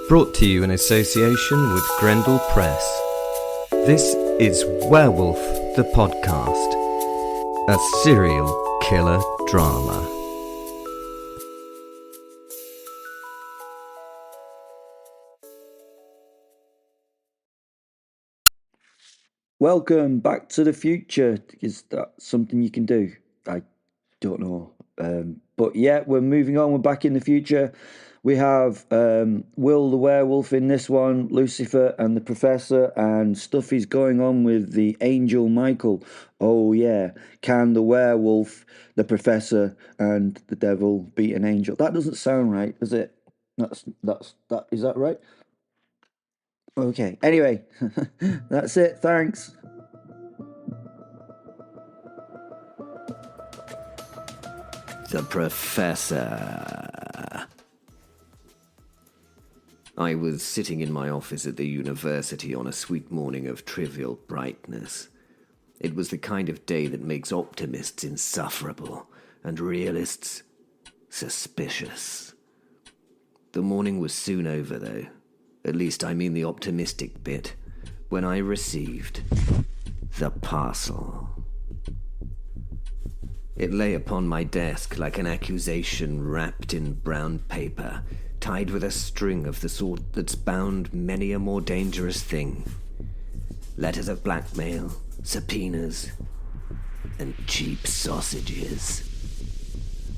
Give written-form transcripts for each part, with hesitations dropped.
Brought to you in association with Grendel Press. This is Werewolf, the podcast. A serial killer drama. Welcome back to the future. Is that something you can do? I don't know. But yeah, we're moving on. We're back in the future. We have Will the werewolf in this one, Lucifer and the professor, and stuff is going on with the Angel Michael. Oh yeah, can the werewolf, the professor, and the devil beat an angel? That doesn't sound right, does it? That is that right? Okay. Anyway, that's it. Thanks. The Professor. I was sitting in my office at the university on a sweet morning of trivial brightness. It was the kind of day that makes optimists insufferable and realists suspicious. The morning was soon over, though. At least I mean the optimistic bit, when I received the parcel. It lay upon my desk like an accusation wrapped in brown paper, tied with a string of the sort that's bound many a more dangerous thing. Letters of blackmail, subpoenas, and cheap sausages.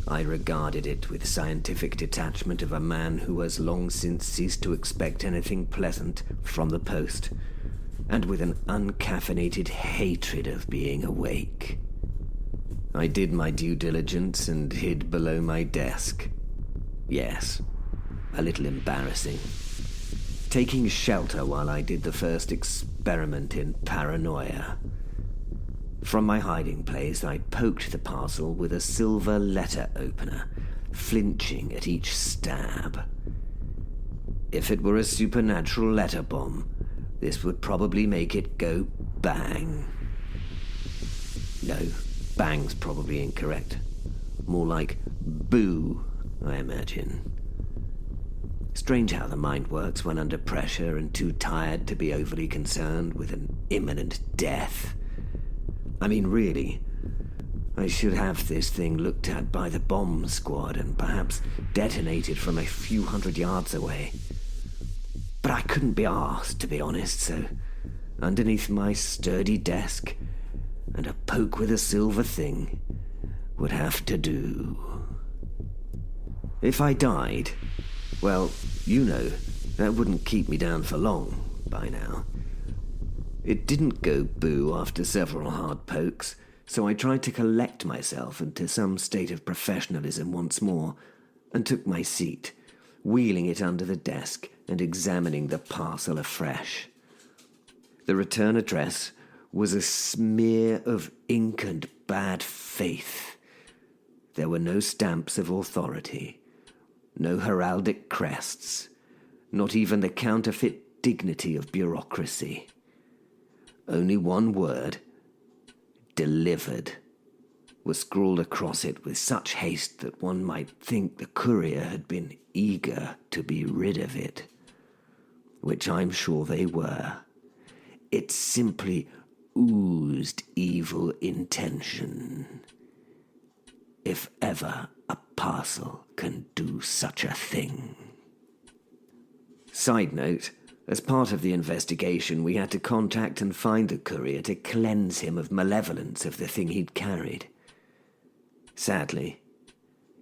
I regarded it with scientific detachment of a man who has long since ceased to expect anything pleasant from the post, and with an uncaffeinated hatred of being awake. I did my due diligence and hid below my desk. Yes, a little embarrassing. Taking shelter while I did the first experiment in paranoia. From my hiding place, I poked the parcel with a silver letter opener, flinching at each stab. If it were a supernatural letter bomb, this would probably make it go bang. No, bang's probably incorrect. More like boo, I imagine. Strange how the mind works when under pressure and too tired to be overly concerned with an imminent death. I mean, really, I should have this thing looked at by the bomb squad and perhaps detonated from a few hundred yards away. But I couldn't be arsed, to be honest, so underneath my sturdy desk and a poke with a silver thing would have to do. If I died, well, you know, that wouldn't keep me down for long by now. It didn't go boo after several hard pokes, so I tried to collect myself into some state of professionalism once more, and took my seat, wheeling it under the desk and examining the parcel afresh. The return address was a smear of ink and bad faith. There were no stamps of authority, no heraldic crests, not even the counterfeit dignity of bureaucracy. Only one word, delivered, was scrawled across it with such haste that one might think the courier had been eager to be rid of it, which I'm sure they were. It simply oozed evil intention. If ever a parcel can do such a thing. Side note, as part of the investigation, we had to contact and find the courier to cleanse him of malevolence of the thing he'd carried. Sadly,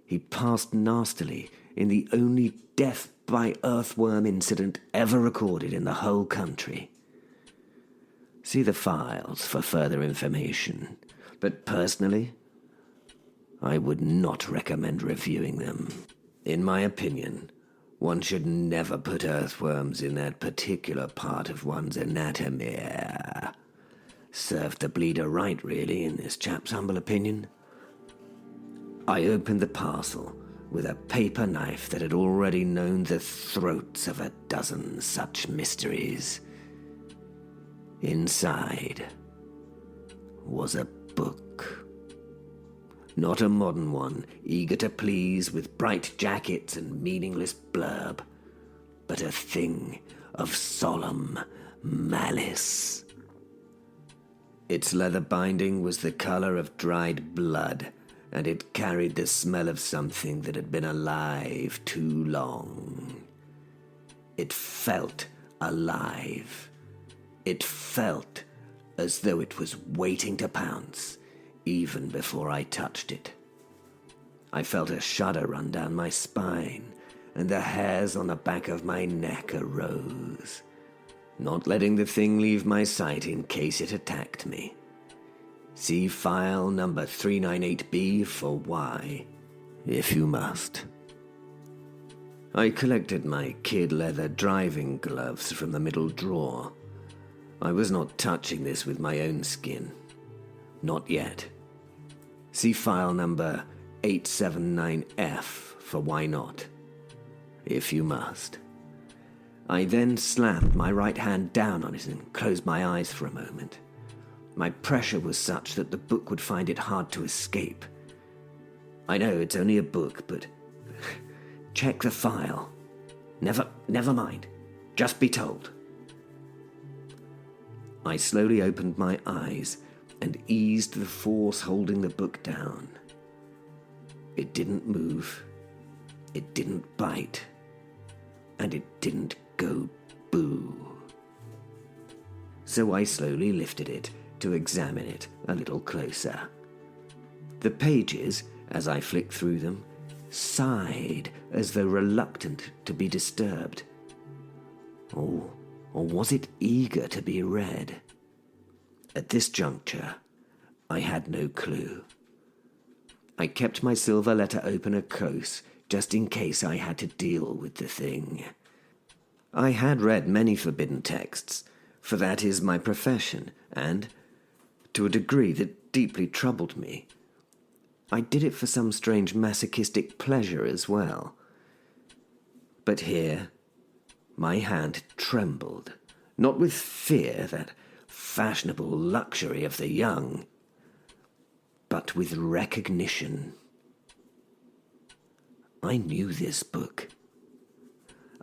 he passed nastily in the only death by earthworm incident ever recorded in the whole country. See the files for further information, but personally, I would not recommend reviewing them. In my opinion, one should never put earthworms in that particular part of one's anatomy. Served the bleeder right, really, in this chap's humble opinion. I opened the parcel with a paper knife that had already known the throats of a dozen such mysteries. Inside was a book. Not a modern one, eager to please with bright jackets and meaningless blurb, but but a thing of solemn malice. Its leather binding was the color of dried blood, and it carried the smell of something that had been alive too long. It felt alive. It felt as though it was waiting to pounce, even before I touched it. I felt a shudder run down my spine, and the hairs on the back of my neck arose, not letting the thing leave my sight in case it attacked me. See file number 398B for Y, if you must. I collected my kid leather driving gloves from the middle drawer. I was not touching this with my own skin. Not yet. See file number 879F for why not, if you must. I then slammed my right hand down on it and closed my eyes for a moment. My pressure was such that the book would find it hard to escape. I know it's only a book, but check the file. Never mind. Just be told. I slowly opened my eyes and eased the force holding the book down. It didn't move. It didn't bite. And it didn't go boo. So I slowly lifted it to examine it a little closer. The pages, as I flicked through them, sighed as though reluctant to be disturbed. Or was it eager to be read? At this juncture, I had no clue. I kept my silver letter opener close, just in case I had to deal with the thing. I had read many forbidden texts, for that is my profession, and, to a degree that deeply troubled me, I did it for some strange masochistic pleasure as well. But here, my hand trembled, not with fear, that fashionable luxury of the young, but with recognition. I knew this book.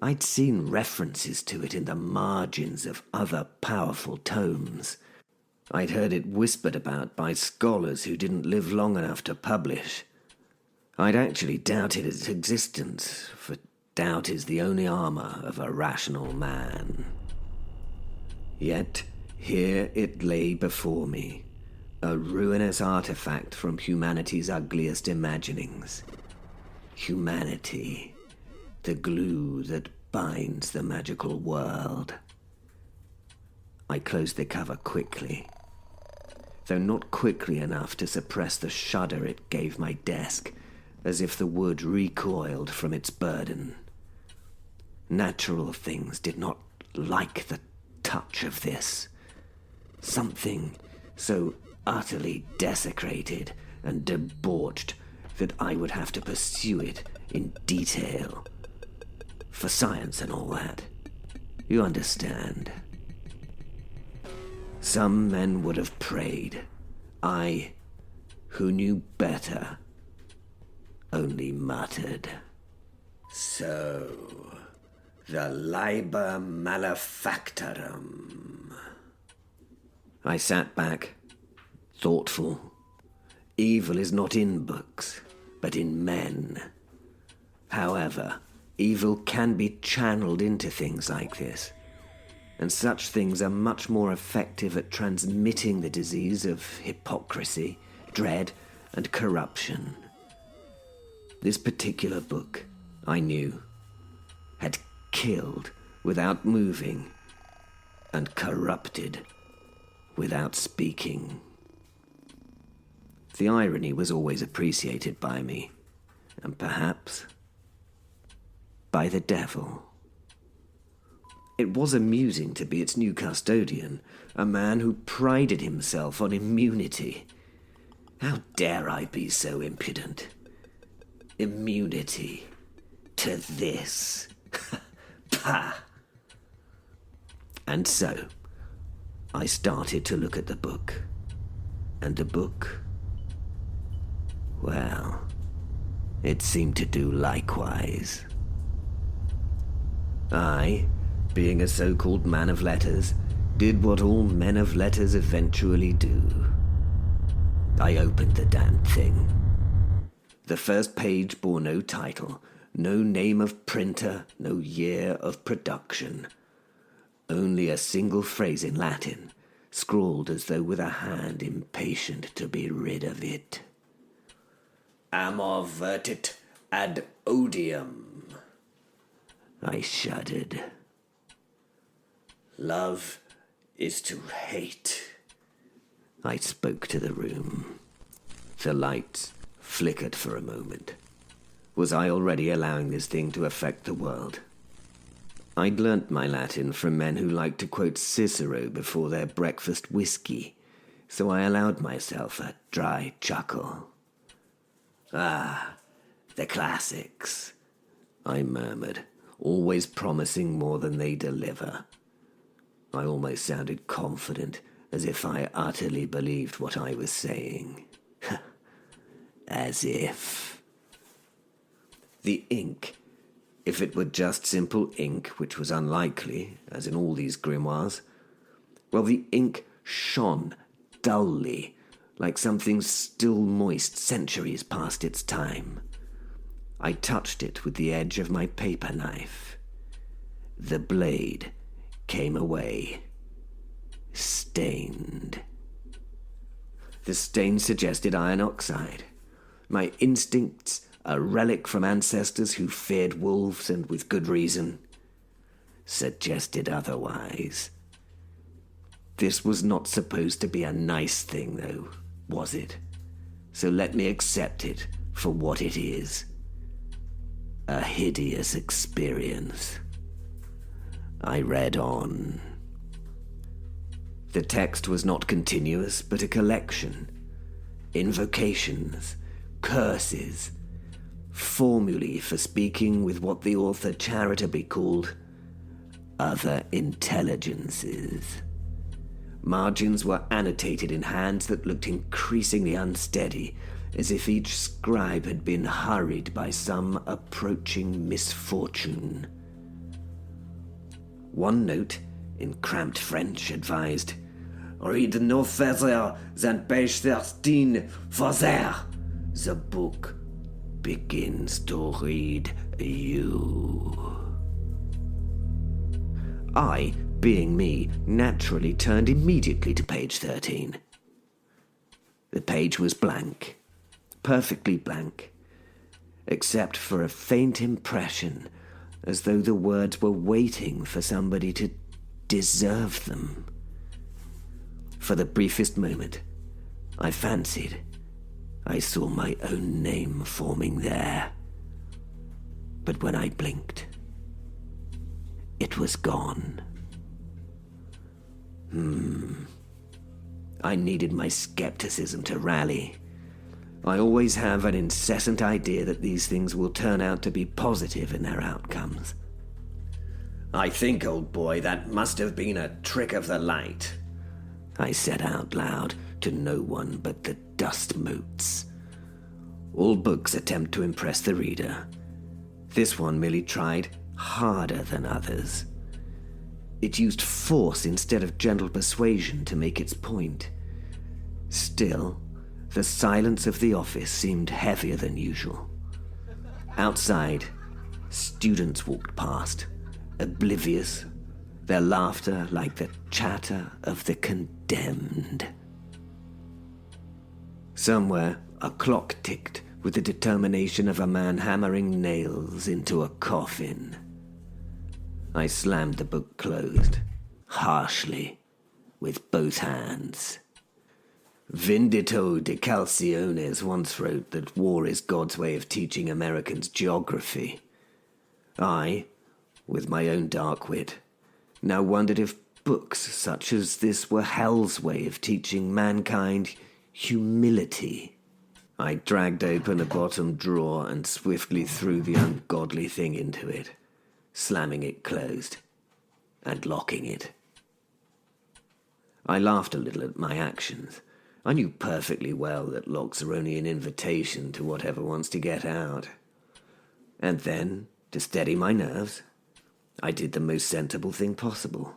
I'd seen references to it in the margins of other powerful tomes. I'd heard it whispered about by scholars who didn't live long enough to publish. I'd actually doubted its existence, for doubt is the only armor of a rational man. Yet here it lay before me, a ruinous artifact from humanity's ugliest imaginings. Humanity, the glue that binds the magical world. I closed the cover quickly, though not quickly enough to suppress the shudder it gave my desk, as if the wood recoiled from its burden. Natural things did not like the touch of this. Something so utterly desecrated and debauched that I would have to pursue it in detail. For science and all that. You understand. Some men would have prayed. I, who knew better, only muttered. So, the Liber Maleficarum. I sat back, thoughtful. Evil is not in books, but in men. However, evil can be channeled into things like this, and such things are much more effective at transmitting the disease of hypocrisy, dread, and corruption. This particular book, I knew, had killed without moving, and corrupted without speaking. The irony was always appreciated by me, and perhaps by the devil. It was amusing to be its new custodian, a man who prided himself on immunity. How dare I be so impudent? Immunity to this. Pah! And so, I started to look at the book. And the book, well, it seemed to do likewise. I, being a so-called man of letters, did what all men of letters eventually do. I opened the damn thing. The first page bore no title, no name of printer, no year of production. Only a single phrase in Latin, scrawled as though with a hand impatient to be rid of it. Amor vertit ad odium. I shuddered. Love is to hate. I spoke to the room. The lights flickered for a moment. Was I already allowing this thing to affect the world? I'd learnt my Latin from men who liked to quote Cicero before their breakfast whiskey, so I allowed myself a dry chuckle. Ah, the classics, I murmured, always promising more than they deliver. I almost sounded confident, as if I utterly believed what I was saying. As if. The ink, if it were just simple ink, which was unlikely, as in all these grimoires, well, the ink shone dully, like something still moist centuries past its time. I touched it with the edge of my paper knife. The blade came away, stained. The stain suggested iron oxide. My instincts, a relic from ancestors who feared wolves and with good reason, suggested otherwise. This was not supposed to be a nice thing, though, was it? So let me accept it for what it is. A hideous experience. I read on. The text was not continuous, but a collection. Invocations, curses, formulae for speaking with what the author charitably called other intelligences. Margins were annotated in hands that looked increasingly unsteady, as if each scribe had been hurried by some approaching misfortune. One note, in cramped French, advised, "Read no further than page 13, for there the book begins to read you." I, being me, naturally turned immediately to page 13. The page was blank, perfectly blank, except for a faint impression, as though the words were waiting for somebody to deserve them. For the briefest moment, I fancied I saw my own name forming there. But when I blinked, it was gone. I needed my skepticism to rally. I always have an incessant idea that these things will turn out to be positive in their outcomes. "I think, old boy, that must have been a trick of the light," I said out loud to no one but the dust motes. All books attempt to impress the reader. This one merely tried harder than others. It used force instead of gentle persuasion to make its point. Still, the silence of the office seemed heavier than usual. Outside, students walked past, oblivious, their laughter like the chatter of the condemned. Somewhere, a clock ticked with the determination of a man hammering nails into a coffin. I slammed the book closed, harshly, with both hands. Vindito de Calciones once wrote that war is God's way of teaching Americans geography. I, with my own dark wit, now wondered if books such as this were hell's way of teaching mankind humility. I dragged open a bottom drawer and swiftly threw the ungodly thing into it, slamming it closed and locking it. I laughed a little at my actions. I knew perfectly well that locks are only an invitation to whatever wants to get out. And then, to steady my nerves, I did the most sensible thing possible.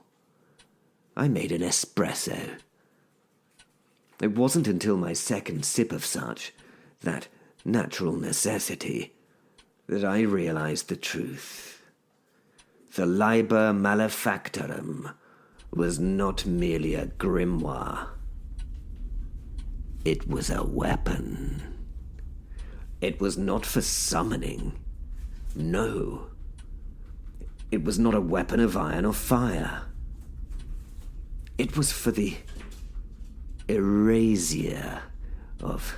I made an espresso. It wasn't until my second sip of such, that natural necessity, that I realized the truth. The Liber Maleficarum was not merely a grimoire. It was a weapon. It was not for summoning. No. It was not a weapon of iron or fire. It was for the erasure of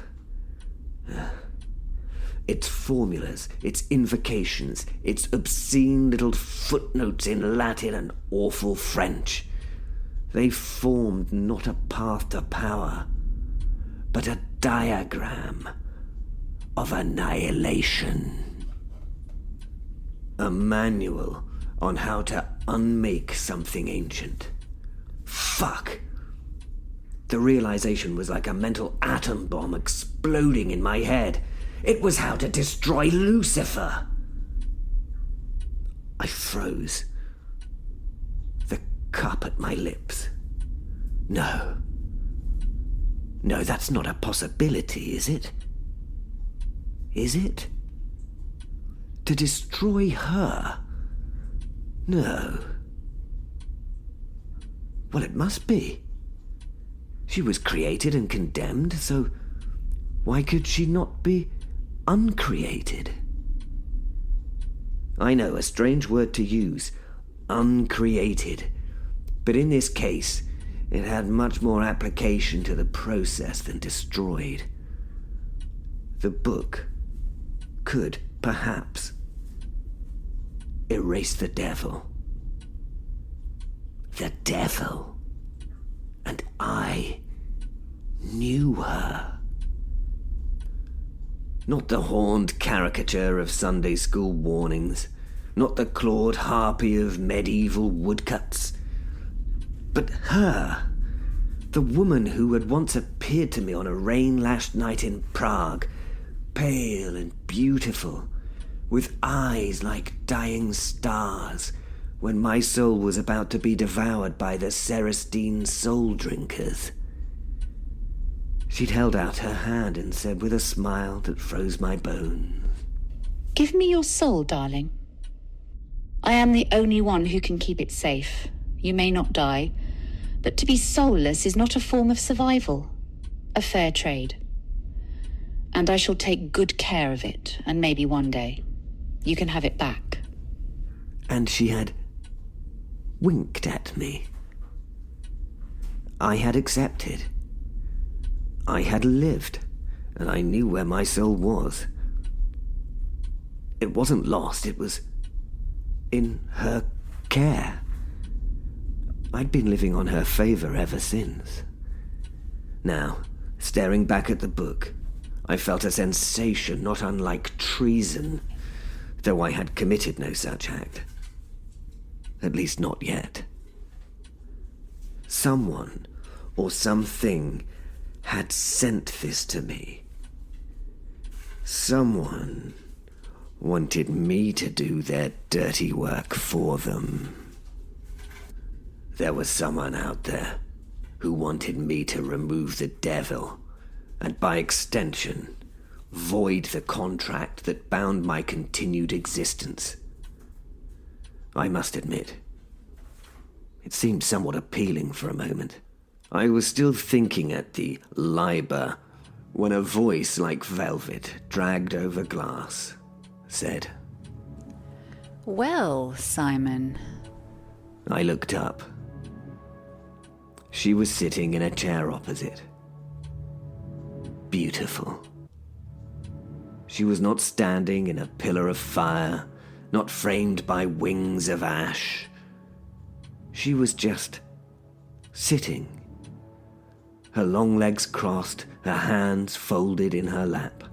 its formulas, its invocations, its obscene little footnotes in Latin and awful French. They formed not a path to power, but a diagram of annihilation. A manual on how to unmake something ancient. Fuck. The realization was like a mental atom bomb exploding in my head. It was how to destroy Lucifer. I froze. The cup at my lips. No. No, that's not a possibility, is it? Is it? To destroy her? No. Well, it must be. She was created and condemned, so why could she not be uncreated? I know, a strange word to use, uncreated, but in this case, it had much more application to the process than destroyed. The book could, perhaps, erase the devil. The devil. And I knew her. Not the horned caricature of Sunday school warnings, not the clawed harpy of medieval woodcuts, but her, the woman who had once appeared to me on a rain-lashed night in Prague, pale and beautiful, with eyes like dying stars, when my soul was about to be devoured by the Serestine soul drinkers. She'd held out her hand and said with a smile that froze my bones, "Give me your soul, darling. I am the only one who can keep it safe. You may not die, but to be soulless is not a form of survival, a fair trade. And I shall take good care of it, and maybe one day you can have it back." And she had winked at me. I had accepted. I had lived, and I knew where my soul was. It wasn't lost, it was in her care. I'd been living on her favor ever since. Now, staring back at the book, I felt a sensation not unlike treason, though I had committed no such act. At least not yet. Someone or something had sent this to me. Someone wanted me to do their dirty work for them. There was someone out there who wanted me to remove the devil, and by extension, void the contract that bound my continued existence. I must admit, it seemed somewhat appealing for a moment. I was still thinking at the Liber when a voice like velvet dragged over glass said, "Well, Simon." I looked up. She was sitting in a chair opposite. Beautiful. She was not standing in a pillar of fire, not framed by wings of ash. She was just sitting, her long legs crossed, her hands folded in her lap,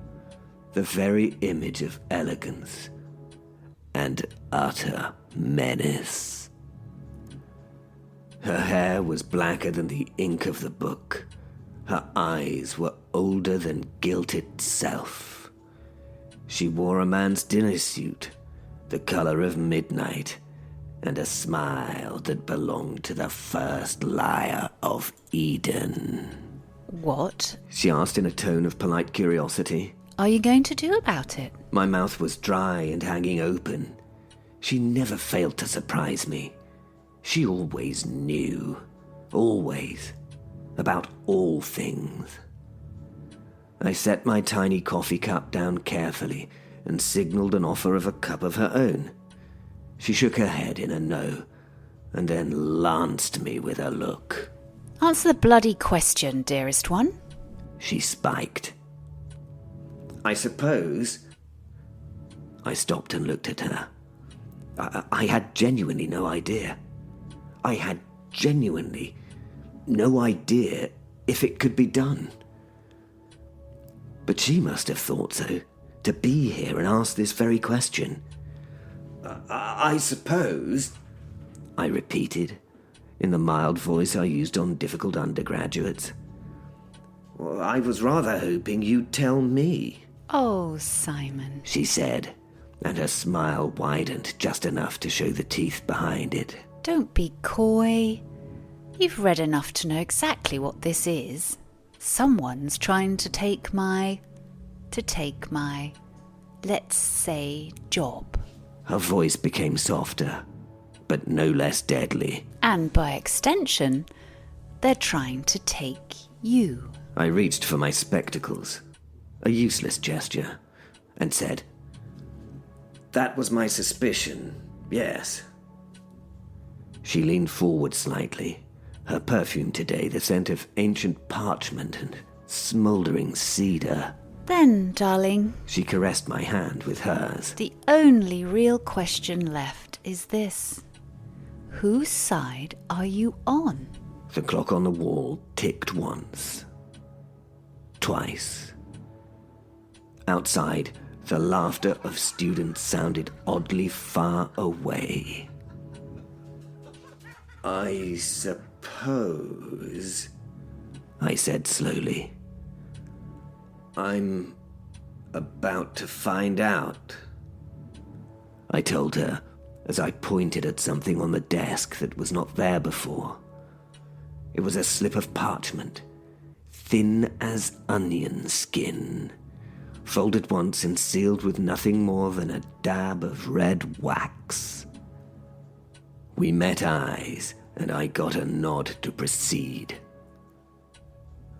the very image of elegance and utter menace. Her hair was blacker than the ink of the book. Her eyes were older than guilt itself. She wore a man's dinner suit, the color of midnight, and a smile that belonged to the first liar of Eden. What She asked in a tone of polite curiosity. are you going to do about it? My mouth was dry and hanging open. She never failed to surprise me. She always knew. Always. About all things. I set my tiny coffee cup down carefully and signaled an offer of a cup of her own. She shook her head in a no, and then lanced me with a look. Answer the bloody question, dearest one. She spiked. I suppose... I stopped and looked at her. I had genuinely no idea. I had genuinely no idea if it could be done. But she must have thought so, to be here and ask this very question. I suppose, I repeated, in the mild voice I used on difficult undergraduates. Well, I was rather hoping you'd tell me. Oh, Simon. She said, and her smile widened just enough to show the teeth behind it. Don't be coy. You've read enough to know exactly what this is. Someone's trying to take my, let's say, job. Her voice became softer, but no less deadly. And by extension, they're trying to take you. I reached for my spectacles, a useless gesture, and said, That was my suspicion, yes. She leaned forward slightly, her perfume today the scent of ancient parchment and smouldering cedar. Then, darling, She caressed my hand with hers. the only real question left is this. Whose side are you on? The clock on the wall ticked once. Twice. Outside, the laughter of students sounded oddly far away. I suppose, I said slowly. I'm about to find out, I told her as I pointed at something on the desk that was not there before. It was a slip of parchment, thin as onion skin, folded once and sealed with nothing more than a dab of red wax. We met eyes, and I got a nod to proceed.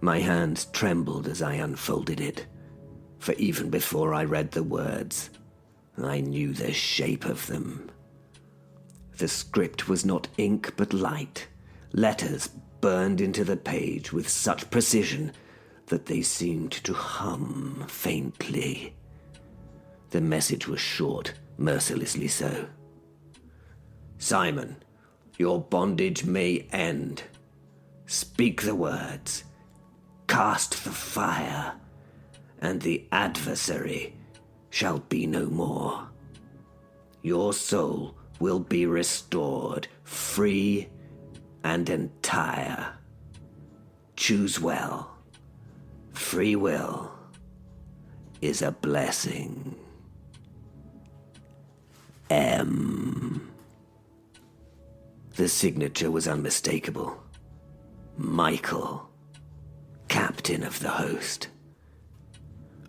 My hands trembled as I unfolded it, for even before I read the words, I knew the shape of them. The script was not ink but light, letters burned into the page with such precision that they seemed to hum faintly. The message was short, mercilessly so. Simon, your bondage may end. Speak the words. Cast the fire, and the adversary shall be no more. Your soul will be restored, free and entire. Choose well. Free will is a blessing. M. The signature was unmistakable. Michael, captain of the host.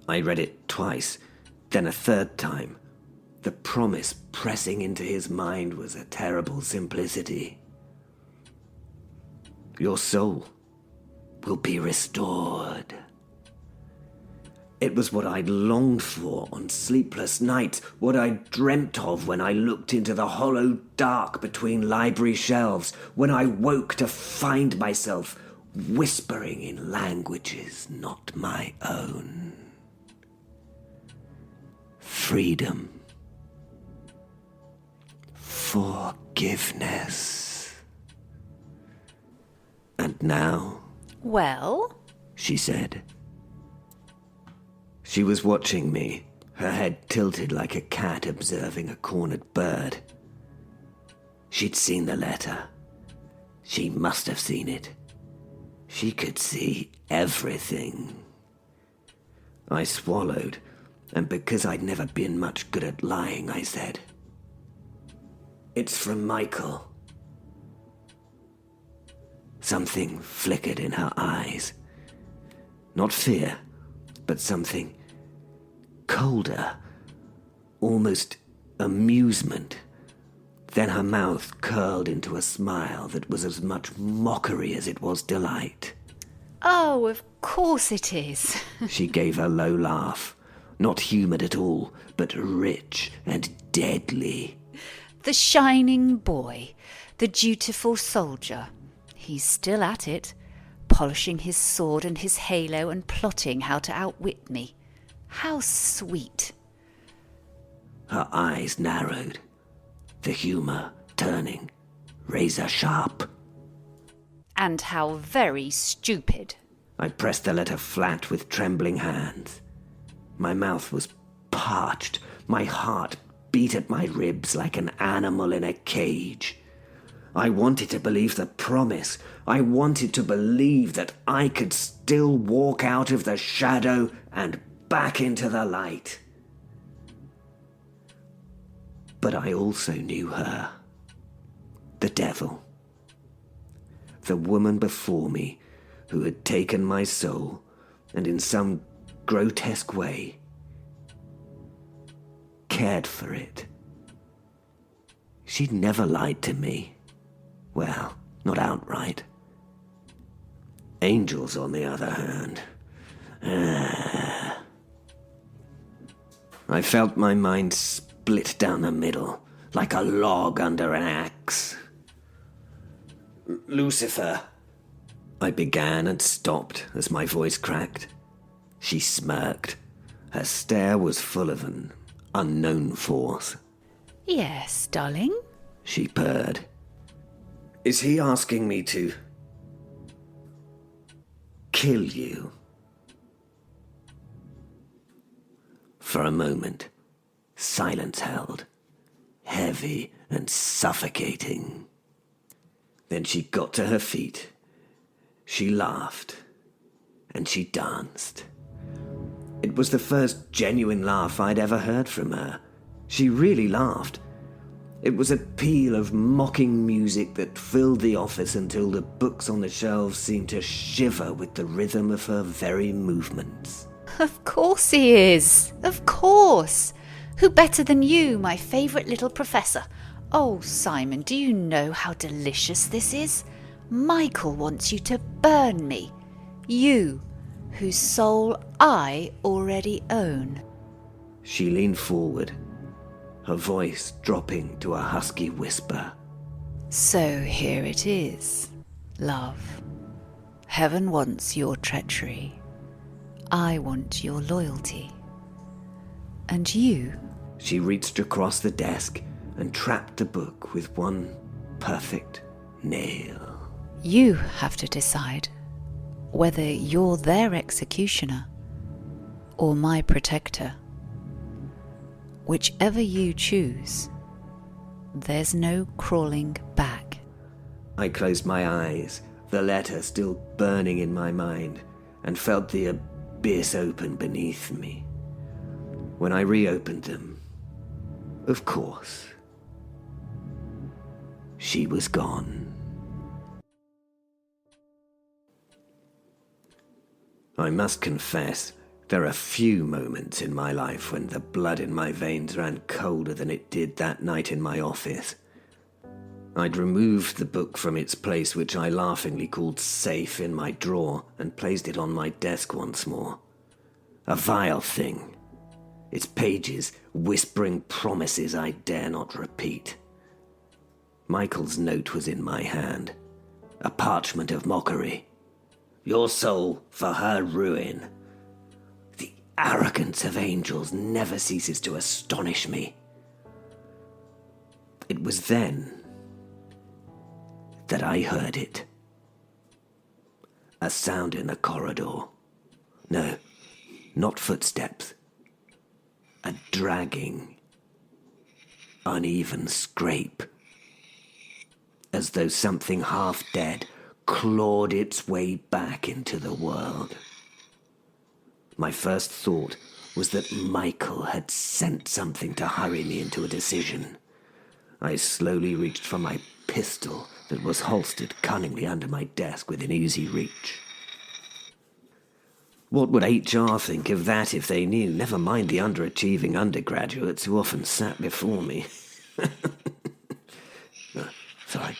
I read it twice, then a third time. The promise pressing into his mind was a terrible simplicity. Your soul will be restored. It was what I'd longed for on sleepless nights, what I dreamt of when I looked into the hollow dark between library shelves, when I woke to find myself whispering in languages not my own. Freedom. Forgiveness. And now, Well, she said. She was watching me, her head tilted like a cat observing a cornered bird. She'd seen the letter. She must have seen it. She could see everything. I swallowed, and because I'd never been much good at lying, I said, It's from Michael. Something flickered in her eyes. Not fear, but something colder, almost amusement. Then her mouth curled into a smile that was as much mockery as it was delight. Oh, of course it is. She gave a low laugh, not humoured at all, but rich and deadly. The shining boy, the dutiful soldier. He's still at it, polishing his sword and his halo and plotting how to outwit me. How sweet. Her eyes narrowed, the humour turning razor sharp. And how very stupid. I pressed the letter flat with trembling hands. My mouth was parched, my heart beat at my ribs like an animal in a cage. I wanted to believe the promise. I wanted to believe that I could still walk out of the shadow and back into the light. But I also knew her. The devil. The woman before me who had taken my soul and in some grotesque way cared for it. She'd never lied to me. Well, not outright. Angels, on the other hand. I felt my mind split down the middle, like a log under an axe. Lucifer, I began and stopped as my voice cracked. She smirked. Her stare was full of an unknown force. Yes, darling? She purred. Is he asking me to kill you? For a moment, silence held, heavy and suffocating. Then she got to her feet. She laughed, and she danced. It was the first genuine laugh I'd ever heard from her. She really laughed. It was a peal of mocking music that filled the office until the books on the shelves seemed to shiver with the rhythm of her very movements. Of course he is. Of course. Who better than you, my favourite little professor? Oh, Simon, do you know how delicious this is? Michael wants you to burn me. You, whose soul I already own. She leaned forward, her voice dropping to a husky whisper. So here it is, love. Heaven wants your treachery. I want your loyalty. And you? She reached across the desk and trapped the book with one perfect nail. You have to decide whether you're their executioner or my protector. Whichever you choose, there's no crawling back. I closed my eyes, the letter still burning in my mind, and felt the abyss open beneath me. When I reopened them, of course, she was gone. I must confess, there are few moments in my life when the blood in my veins ran colder than it did that night in my office. I'd removed the book from its place, which I laughingly called safe, in my drawer, and placed it on my desk once more. A vile thing, its pages whispering promises I dare not repeat. Michael's note was in my hand, a parchment of mockery. Your soul for her ruin. The arrogance of angels never ceases to astonish me. It was then that I heard it. A sound in the corridor. No, not footsteps. A dragging, uneven scrape. As though something half dead clawed its way back into the world. My first thought was that Michael had sent something to hurry me into a decision. I slowly reached for my pistol that was holstered cunningly under my desk within easy reach. What would HR think of that if they knew? Never mind the underachieving undergraduates who often sat before me. Sorry.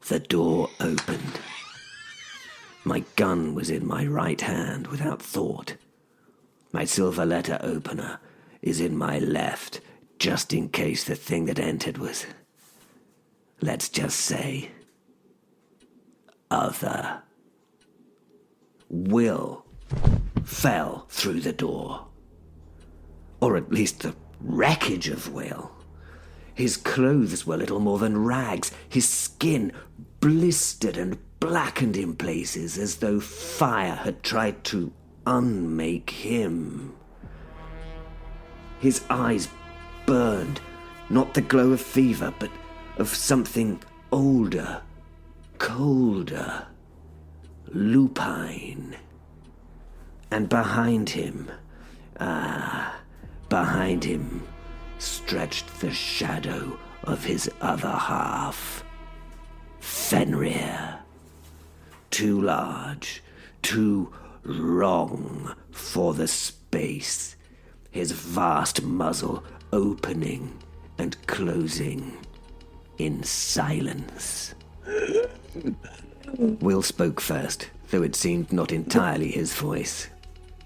The door opened. My gun was in my right hand without thought. My silver letter opener is in my left, just in case the thing that entered was, let's just say, other. Will fell through the door. Or at least the wreckage of Will. His clothes were little more than rags, his skin blistered and blackened in places as though fire had tried to unmake him. His eyes burned, not the glow of fever, but of something older, colder, lupine. And behind him, stretched the shadow of his other half, Fenrir. Too large, too wrong for the space, his vast muzzle opening and closing in silence. Will spoke first, though it seemed not entirely his voice.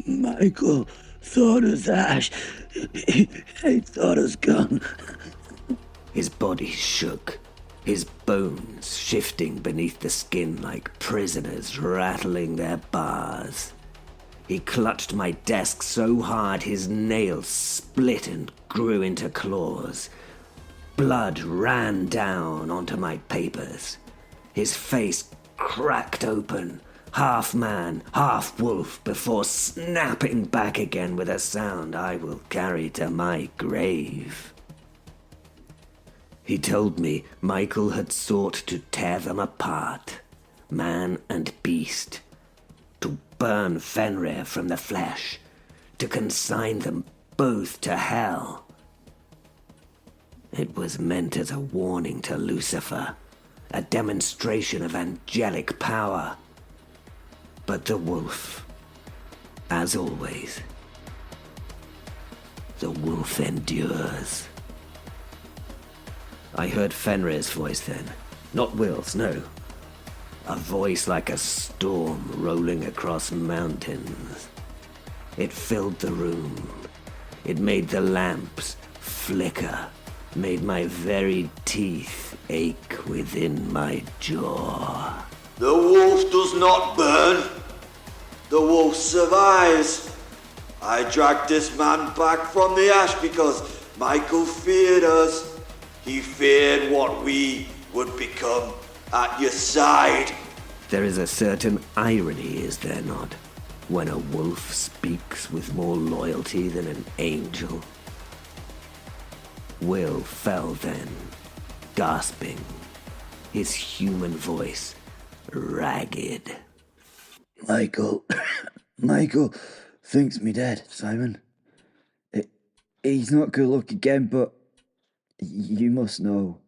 Michael thought us Ash. He thought us gone. His body shook, his bones shifting beneath the skin like prisoners rattling their bars. He clutched my desk so hard his nails split and grew into claws. Blood ran down onto my papers. His face cracked open, half man, half wolf, before snapping back again with a sound I will carry to my grave. He told me Michael had sought to tear them apart, man and beast, to burn Fenrir from the flesh, to consign them both to hell. It was meant as a warning to Lucifer, a demonstration of angelic power. But the wolf, as always, the wolf endures. I heard Fenrir's voice then, not Will's, no. A voice like a storm rolling across mountains. It filled the room. It made the lamps flicker, made my very teeth ache within my jaw. The wolf does not burn. The wolf survives. I dragged this man back from the ash because Michael feared us. He feared what we would become at your side. There is a certain irony, is there not, when a wolf speaks with more loyalty than an angel? Will fell then, gasping, his human voice ragged. Michael thinks me dead, Simon. He's not good luck again, but you must know.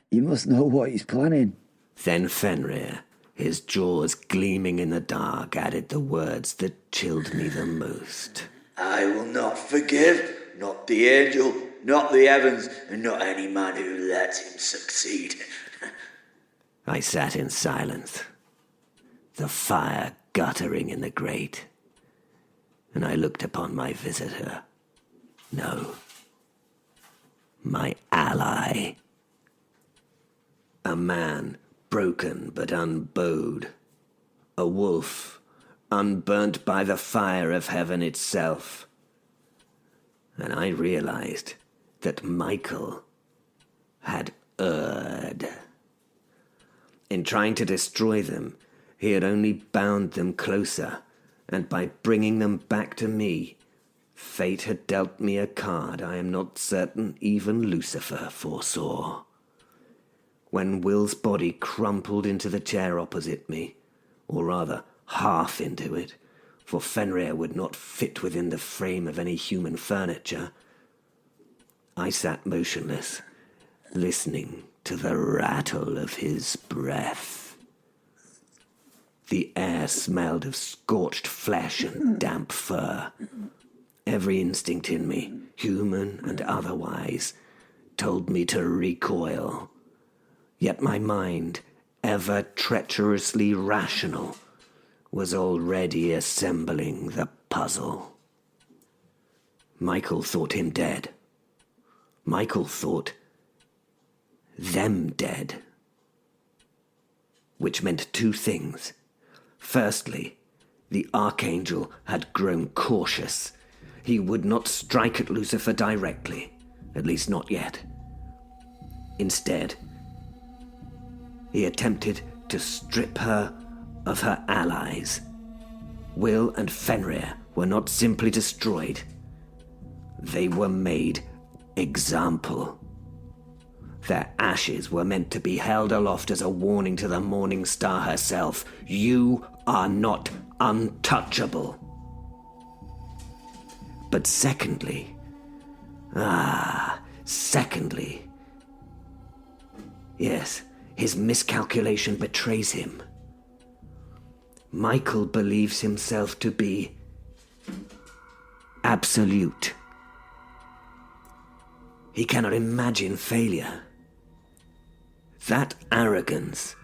You must know what he's planning. Then Fenrir, his jaws gleaming in the dark, added the words that chilled me the most. I will not forgive, not the angel, not the heavens, and not any man who lets him succeed. I sat in silence, the fire guttering in the grate, and I looked upon my visitor. No, my ally. A man, broken but unbowed. A wolf, unburnt by the fire of heaven itself. And I realized that Michael had erred. In trying to destroy them, he had only bound them closer, and by bringing them back to me, fate had dealt me a card I am not certain even Lucifer foresaw. When Will's body crumpled into the chair opposite me, or rather half into it, for Fenrir would not fit within the frame of any human furniture, I sat motionless listening to the rattle of his breath. The air smelled of scorched flesh and damp fur. Every instinct in me, human and otherwise, told me to recoil. Yet my mind, ever treacherously rational, was already assembling the puzzle. Michael thought him dead. Michael thought them dead. Which meant two things. Firstly, the Archangel had grown cautious. He would not strike at Lucifer directly, at least not yet. Instead, he attempted to strip her of her allies. Will and Fenrir were not simply destroyed. They were made example. Their ashes were meant to be held aloft as a warning to the morning star herself. You are not untouchable. But secondly, yes, his miscalculation betrays him. Michael believes himself to be absolute. He cannot imagine failure. That arrogance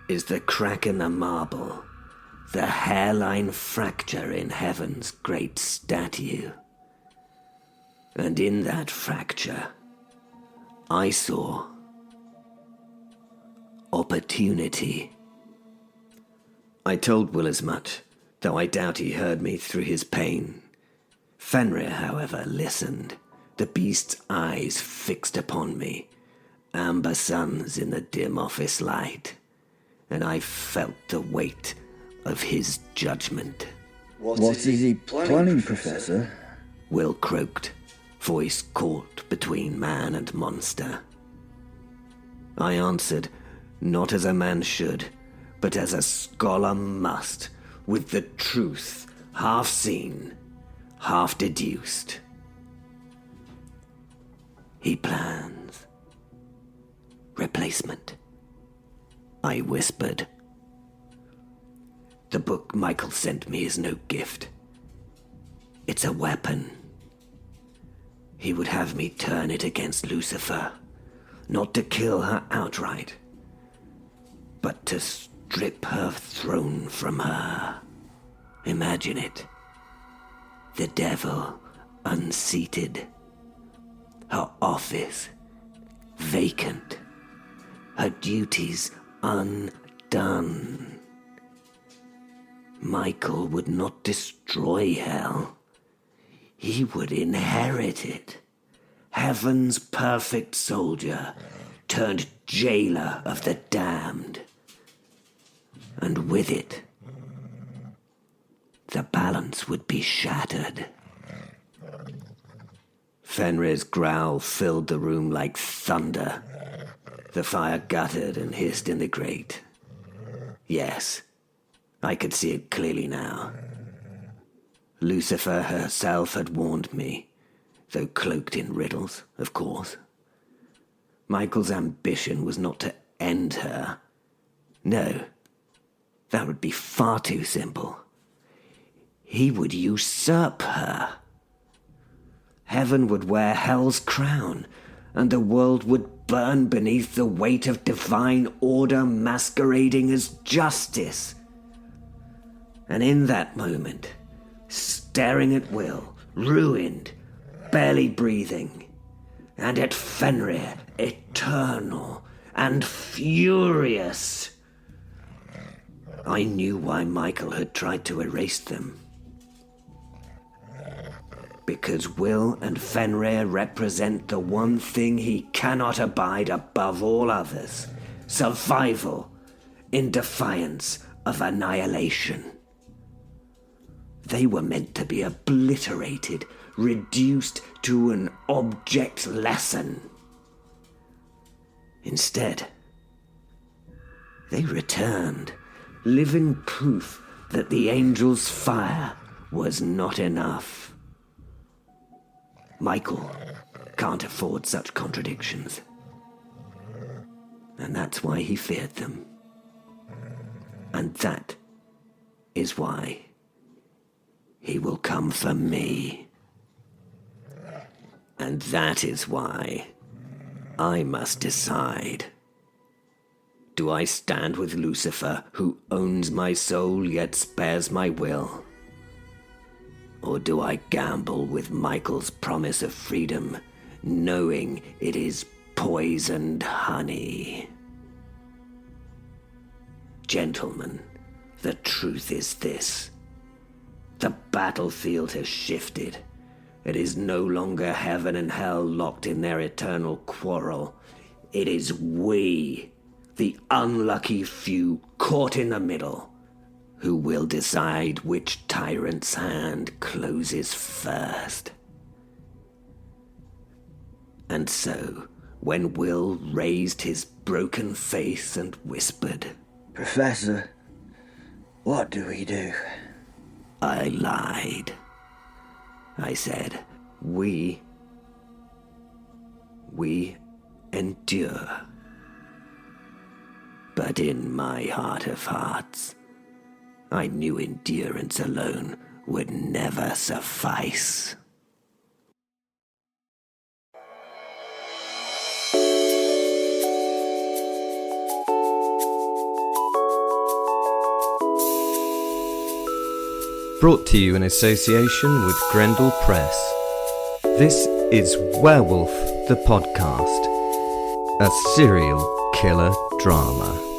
is the crack in the marble, the hairline fracture in heaven's great statue. And in that fracture, I saw opportunity. I told Will as much, though I doubt he heard me through his pain. Fenrir, however, listened, the beast's eyes fixed upon me, amber suns in the dim office light, and I felt the weight of his judgment. What is he planning, Professor? Will croaked, voice caught between man and monster. I answered, not as a man should, but as a scholar must, with the truth half seen, half deduced. He plans replacement, I whispered. The book Michael sent me is no gift. It's a weapon. He would have me turn it against Lucifer, not to kill her outright, but to strip her throne from her. Imagine it. The devil unseated. Her office vacant. Her duties undone. Michael would not destroy hell. He would inherit it. Heaven's perfect soldier turned jailer of the damned. And with it, the balance would be shattered. Fenrir's growl filled the room like thunder. The fire guttered and hissed in the grate. Yes, I could see it clearly now. Lucifer herself had warned me, though cloaked in riddles, of course. Michael's ambition was not to end her. No, that would be far too simple. He would usurp her. Heaven would wear hell's crown, and the world would burn beneath the weight of divine order masquerading as justice. And in that moment, staring at Will, ruined, barely breathing, and at Fenrir, eternal and furious, I knew why Michael had tried to erase them. Because Will and Fenrir represent the one thing he cannot abide above all others: survival in defiance of annihilation. They were meant to be obliterated, reduced to an object lesson. Instead, they returned, living proof that the angel's fire was not enough. Michael can't afford such contradictions. And that's why he feared them. And that is why he will come for me. And that is why I must decide. Do I stand with Lucifer, who owns my soul yet spares my will? Or do I gamble with Michael's promise of freedom, knowing it is poisoned honey? Gentlemen, the truth is this. The battlefield has shifted. It is no longer heaven and hell locked in their eternal quarrel. It is we, the unlucky few caught in the middle, who will decide which tyrant's hand closes first. And so, when Will raised his broken face and whispered, Professor, what do we do? I lied. I said, we endure. But in my heart of hearts, I knew endurance alone would never suffice. Brought to you in association with Grendel Press. This is Werewolf, the podcast, a serial killer drama.